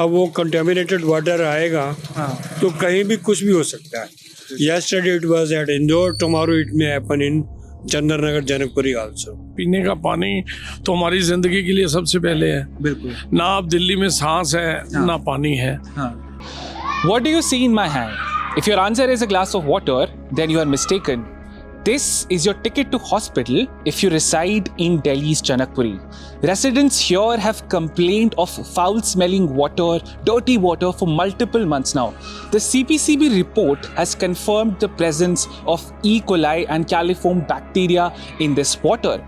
अब वो contaminated water आएगा तो कहीं भी कुछ भी हो सकता है. Yesterday it was at Indore, tomorrow it may happen in Chandranagar Janakpuri also. पीने का पानी तो हमारी जिंदगी के लिए सबसे पहले है. बिल्कुल. ना अब दिल्ली में सांस है ना पानी है. What do you see in my hand? If your answer is a glass of water, then you are mistaken. This is your ticket to hospital if you reside in Delhi's Janakpuri. Residents here have complained of foul-smelling water, dirty water for multiple months now. The CPCB report has confirmed the presence of E. coli and coliform bacteria in this water.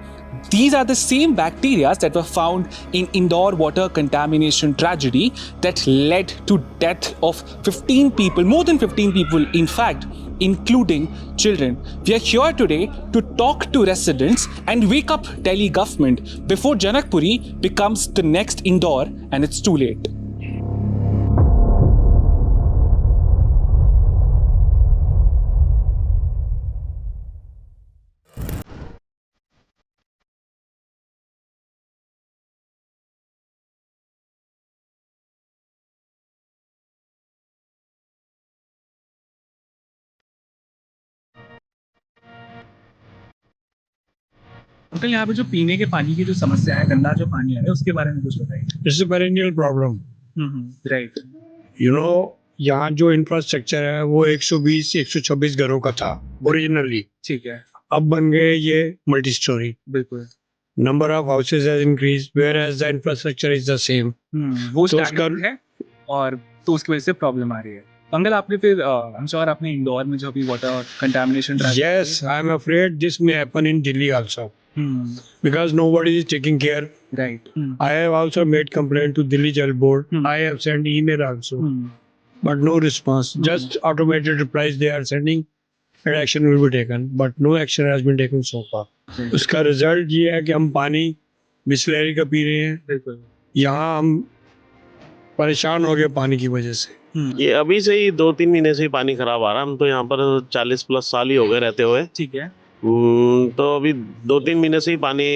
These are the same bacteria that were found in Indore water contamination tragedy that led to death of 15 people, more than 15 people, in fact, including children. We are here today to talk to residents and wake up Delhi government before Janakpuri becomes the next Indore and it's too late. Uncle, यहाँ पे जो पीने के पानी की जो समस्या है, गंदा जो पानी है उसके बारे में कुछ बताइए. It's a perennial problem. Right. You know, यहाँ जो इंफ्रास्ट्रक्चर है वो 120 से 126 घरों का था ओरिजिनली. ठीक है. अब बन गए ये मल्टी स्टोरी. बिल्कुल. Number of houses has increased whereas the infrastructure is the same. वो तो स्टैंडर्ड है और तो उसकी वजह से प्रॉब्लम आ रही है. अंकल, आपने फिर I'm sure आपने इंदौर में जो अभी water contamination Yes, I'm afraid this may happen in Delhi also because nobody is taking care. Right. I have also made complaint to Delhi Jal Board. I have sent email also, but no response. Just automated replies they are sending and action will be taken, but no action has been taken so far. उसका result ये है कि हम पानी बिस्लरी का P रहे हैं. बिल्कुल. यहाँ हम परेशान हो गए पानी की वजह से. ये अभी से ही 2-3 महीने से ही पानी खराब आ रहा है. हम तो यहाँ पर 40+ साल ही हो गए रहते हुए. ठीक है. तो अभी 2-3 महीने से ही पानी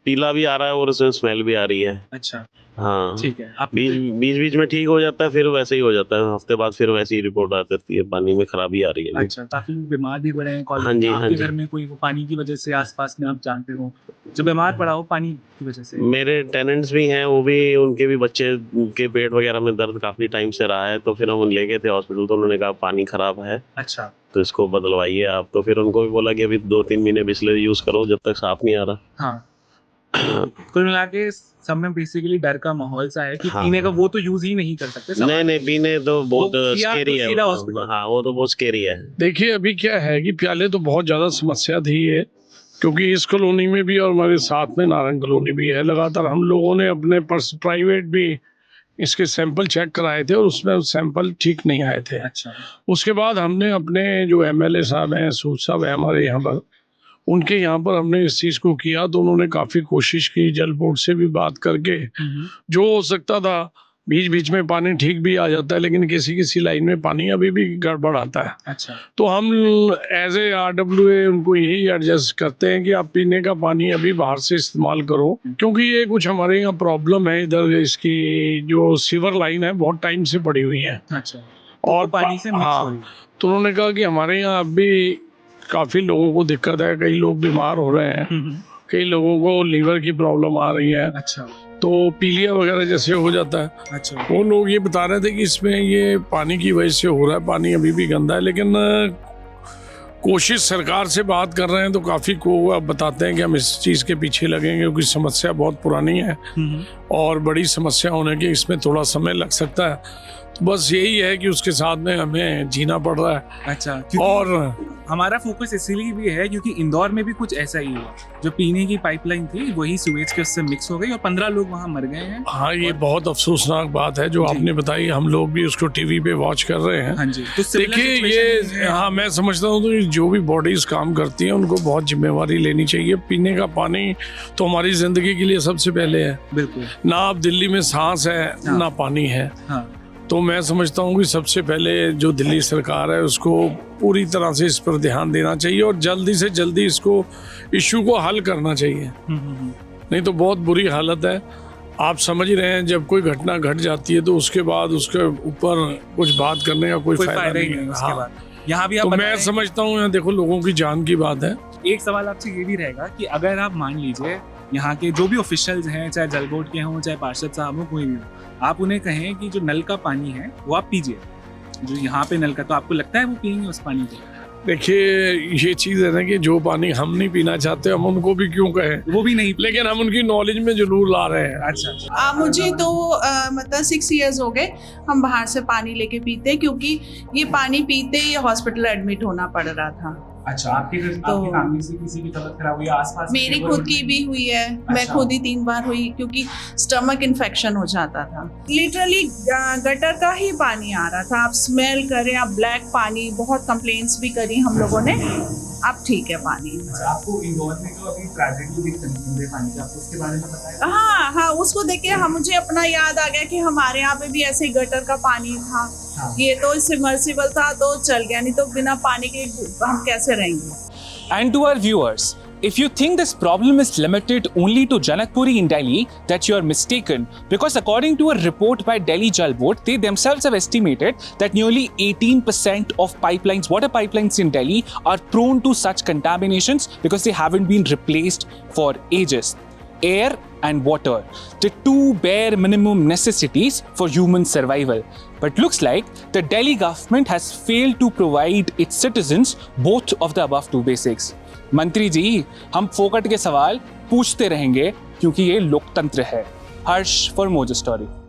पीला भी आ रहा है और उसमें स्मेल भी आ रही है. अच्छा. हाँ. ठीक है. आप बीच में ठीक हो जाता है, फिर वैसे ही हो जाता है. हफ्ते बाद फिर वैसी ही रिपोर्ट आ जाती है, पानी में खराबी आ रही है. अच्छा. काफी बीमार भी पड़े हैं. हाँ जी, हाँ आपके जी. घर में कोई वो पानी की वजह से आसपास में आप जानते हो जो बीमार पड़ा हो पानी की वजह से? मेरे टेनेंट्स भी हैं, वो भी उनके भी बच्चे के पेट वगैरह में दर्द काफी टाइम से रहा है. तो फिर हम ले गए थे हॉस्पिटल, तो उन्होंने कहा पानी खराब है. अच्छा. तो इसको बदलवाइए आप. तो फिर उनको भी बोला कि अभी 2-3 महीने बिस्लरी यूज करो जब तक साफ नहीं आ रहा. हाँ. कुल मिला के सब में बेसिकली डर का माहौल सा है कि हाँ. पीने का वो तो यूज ही नहीं कर सकते. नहीं, पीने तो बहुत वो किया स्केरी तो है. सीधा hospital. हाँ, वो तो बहुत स्केरी है. देखिए अभी क्या है कि पहले तो बहुत ज़्यादा समस्या थी ये, क्योंकि इस कॉलोनी में भी और हमारे साथ में नारंग कॉलोनी भी है. लगातार हम लोगों ने अपने प्राइवेट भी इसके सैंपल चेक कराए थे और उसमें सैंपल ठीक नहीं आए थे. अच्छा. उसके बाद हमने अपने जो MLA साहब हैं, सूद साहब हैं हमारे यहाँ पर, उनके यहाँ पर हमने इस चीज़ को किया. तो उन्होंने काफ़ी कोशिश की, जल बोर्ड से भी बात करके जो हो सकता था. बीच में पानी ठीक भी आ जाता है, लेकिन किसी लाइन में पानी अभी भी गड़बड़ आता है. अच्छा. तो हम एज ए RWA उनको यही एडजस्ट करते हैं कि आप पीने का पानी अभी बाहर से इस्तेमाल करो, क्योंकि ये कुछ हमारे यहाँ प्रॉब्लम है. इधर इसकी जो सीवर लाइन है बहुत टाइम से पड़ी हुई है. अच्छा. और पानी से मिक्स हो रही है. तो उन्होंने कहा कि हमारे यहाँ अब भी काफ़ी लोगों को दिक्कत है. कई लोग बीमार हो रहे हैं, कई लोगों को लीवर की प्रॉब्लम आ रही है. अच्छा. तो पीलिया वगैरह जैसे हो जाता है. अच्छा. वो लोग ये बता रहे थे कि इसमें ये पानी की वजह से हो रहा है, पानी अभी भी गंदा है. लेकिन कोशिश सरकार से बात कर रहे हैं तो काफ़ी को अब बताते हैं कि हम इस चीज़ के पीछे लगेंगे, क्योंकि समस्या बहुत पुरानी है और बड़ी समस्या होने के इसमें थोड़ा समय लग सकता है. तो बस यही है कि उसके साथ में हमें जीना पड़ रहा है. अच्छा. और हमारा फोकस इसीलिए भी है क्योंकि इंदौर में भी कुछ ऐसा ही हुआ. जो पीने की पाइपलाइन थी वही सीवेज के उससे मिक्स हो गई और 15 लोग वहाँ मर गए हैं. हाँ, ये बहुत अफसोसनाक बात है जो आपने बताई. हम लोग भी उसको टीवी पे वॉच कर रहे हैं. हाँ जी. तो देखिए ये, हाँ, मैं समझता हूँ तो जो भी बॉडीज काम करती हैं उनको बहुत जिम्मेवारी लेनी चाहिए. पीने का पानी तो हमारी जिंदगी के लिए सबसे पहले है. बिल्कुल. ना अब दिल्ली में सांस है ना पानी है. हाँ. तो मैं समझता हूँ कि सबसे पहले जो दिल्ली सरकार है उसको पूरी तरह से इस पर ध्यान देना चाहिए और जल्दी से जल्दी इसको इशू को हल करना चाहिए. नहीं तो बहुत बुरी हालत है. आप समझ रहे हैं जब कोई घटना घट जाती है तो उसके बाद उसके ऊपर कुछ बात करने का कोई फायदा नहीं है। उसके हाँ। बाद यहाँ भी आप तो बता मैं रहे हैं- समझता हूँ यहाँ देखो लोगों की जान की बात है। एक सवाल आपसे ये भी रहेगा कि अगर आप मान लीजिए यहाँ के जो भी ऑफिशियल्स हैं, चाहे जल बोर्ड के हों, चाहे पार्षद साहब हो, कोई भी हो, आप उन्हें कहें कि जो नल का पानी है वो आप पीजिए, जो यहाँ पे नल का, तो आपको लगता है वो पियेंगे उस पानी को? देखिए ये चीज़ है ना कि जो पानी हम नहीं पीना चाहते हम उनको भी क्यों कहें, वो भी नहीं। लेकिन हम उनकी नॉलेज में जरूर ला रहे हैं। अच्छा, मुझे तो मतलब 6 इयर्स हो गए हम बाहर से पानी लेके पीते हैं, क्योंकि ये पानी पीते ही हॉस्पिटल एडमिट होना पड़ रहा था। अच्छा, आपकी फैमिली से किसी की तबीयत खराब हुई आसपास? मेरी खुद की भी हुई है, मैं अच्छा। खुद ही 3 बार हुई, क्योंकि स्टमक इन्फेक्शन हो जाता था। लिटरली गटर का ही पानी आ रहा था, आप स्मेल करें, आप ब्लैक पानी, बहुत कंप्लेंट्स भी करी हम लोगों ने, अब ठीक है पानी। आपको इंदौर में जो अभी ट्रेजेडी दिख रही है पानी की, आपको उसके बारे में पता है? हाँ, उसको देख के मुझे अपना याद आ गया कि हमारे यहाँ पे भी ऐसे ही गटर का पानी था। हाँ। ये तो सबमर्सिबल था तो चल गया, नहीं तो बिना पानी के हम कैसे रहेंगे। And to our viewers, if you think this problem is limited only to Janakpuri in Delhi, that you are mistaken, because according to a report by Delhi Jal Board, they themselves have estimated that nearly 18% of pipelines, water pipelines in Delhi, are prone to such contaminations because they haven't been replaced for ages. Air and water, the two bare minimum necessities for human survival. But looks like the Delhi government has failed to provide its citizens both of the above two basics. मंत्री जी, हम फोकट के सवाल पूछते रहेंगे क्योंकि ये लोकतंत्र है। हर्ष फॉर मोजो स्टोरी।